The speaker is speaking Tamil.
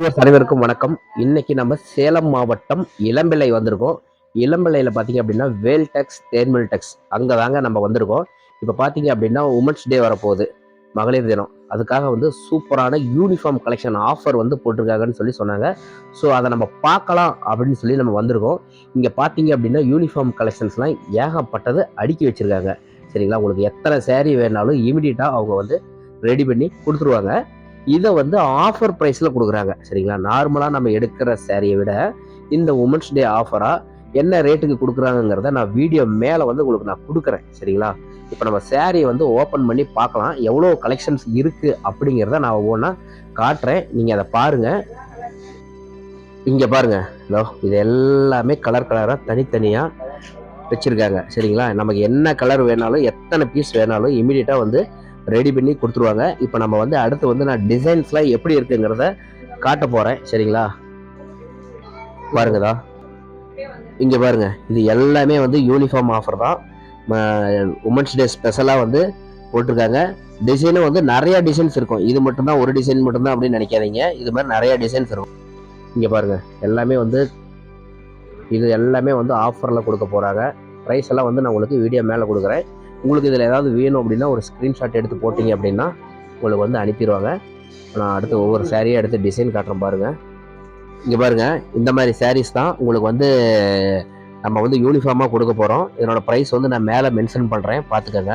அனைவருக்கும் வணக்கம். இன்னைக்கு நம்ம சேலம் மாவட்டம் இளம்பிள்ளை வந்திருக்கோம். இளம்பிள்ளையில பார்த்தீங்க அப்படின்னா, வேல்டெக்ஸ், தேன்மெல்டெக்ஸ் அங்க தாங்க நம்ம வந்திருக்கோம். இப்ப பார்த்தீங்க அப்படின்னா, உமன்ஸ் டே வரப்போகுது. மகளிர் தினம். அதுக்காக வந்து சூப்பரான யூனிஃபார்ம் கலெக்ஷன் ஆஃபர் வந்து போட்டிருக்காங்கன்னு சொன்னாங்க. ஸோ அத நம்ம பார்க்கலாம் அப்படின்னு சொல்லி நம்ம வந்திருக்கோம். இங்க பார்த்தீங்க அப்படின்னா, யூனிஃபார்ம் கலெக்ஷன்ஸ்லாம் ஏகப்பட்டது அடுக்கி வச்சிருக்காங்க. சரிங்களா? உங்களுக்கு எத்தனை சாரி வேணாலும் இமிடியேட்டா அவங்க வந்து ரெடி பண்ணி குடுத்துருவாங்க. இத வந்து ஆஃபர் பிரைஸ்ல குடுக்குறாங்க. சரிங்களா? நார்மலா நம்ம எடுக்கிற சாரிய விட, இந்த உமன்ஸ் டே ஆஃபரா என்ன ரேட்டுக்கு குடுக்குறாங்கங்கிறத நான் வீடியோ மேல வந்து உங்களுக்கு நான் குடுக்குறேன். சரிங்களா? இப்ப நம்ம சாரிய வந்து ஓப்பன் பண்ணி பார்க்கலாம். எவ்வளோ கலெக்ஷன்ஸ் இருக்கு அப்படிங்கிறத நான் ஒவ்வொன்னா காட்டுறேன். நீங்க அத பாருங்க. இங்க பாருங்க. இதோ இது எல்லாமே கலர் கலரா தனித்தனியா வச்சிருக்காங்க. சரிங்களா? நமக்கு என்ன கலர் வேணாலும், எத்தனை பீஸ் வேணாலும் இமிடியேட்டா வந்து ரெடி பண்ணி குடுத்துருவாங்க. இப்ப நம்ம வந்து அடுத்து வந்து நான் டிசைன்ஸ்லாம் எப்படி இருக்குங்கிறத காட்டப் போறேன். சரிங்களா? பாருங்கடா. இங்க பாருங்க. இது எல்லாமே வந்து யூனிஃபார்ம் ஆஃபர் தான். ம உமன்ஸ் டே ஸ்பெஷலா வந்து போட்டிருக்காங்க. டிசைனும் வந்து நெறைய டிசைன்ஸ் இருக்கும். இது மட்டும் தான் ஒரு டிசைன் மட்டும் தான் அப்படின்னு நெனைக்காதீங்க. இது மாரி நெறைய டிசைன்ஸ் இருக்கும். இங்க பாருங்க. எல்லாமே வந்து இது எல்லாமே வந்து ஆஃபர்ல குடுக்க போறாங்க. பிரைஸ் எல்லாம் வந்து நான் உங்களுக்கு வீடியோ மேல குடுக்குறேன். உங்களுக்கு இதுல ஏதாவது வேணும் அப்படின்னா ஒரு ஸ்கிரீன்ஷாட் எடுத்து போட்டீங்க அப்படின்னா, உங்களுக்கு வந்து அனுப்பிருவாங்க. நான் அடுத்து ஒவ்வொரு சாரியா எடுத்து டிசைன் காட்டுறேன் பாருங்க. இங்க பாருங்க. இந்த மாரி சாரீஸ் தான் உங்களுக்கு வந்து நம்ம வந்து யூனிஃபார்மா குடுக்க போறோம். இதனோட பிரைஸ் வந்து நான் மேல மென்ஷன் பண்றேன். பாத்துக்கங்க.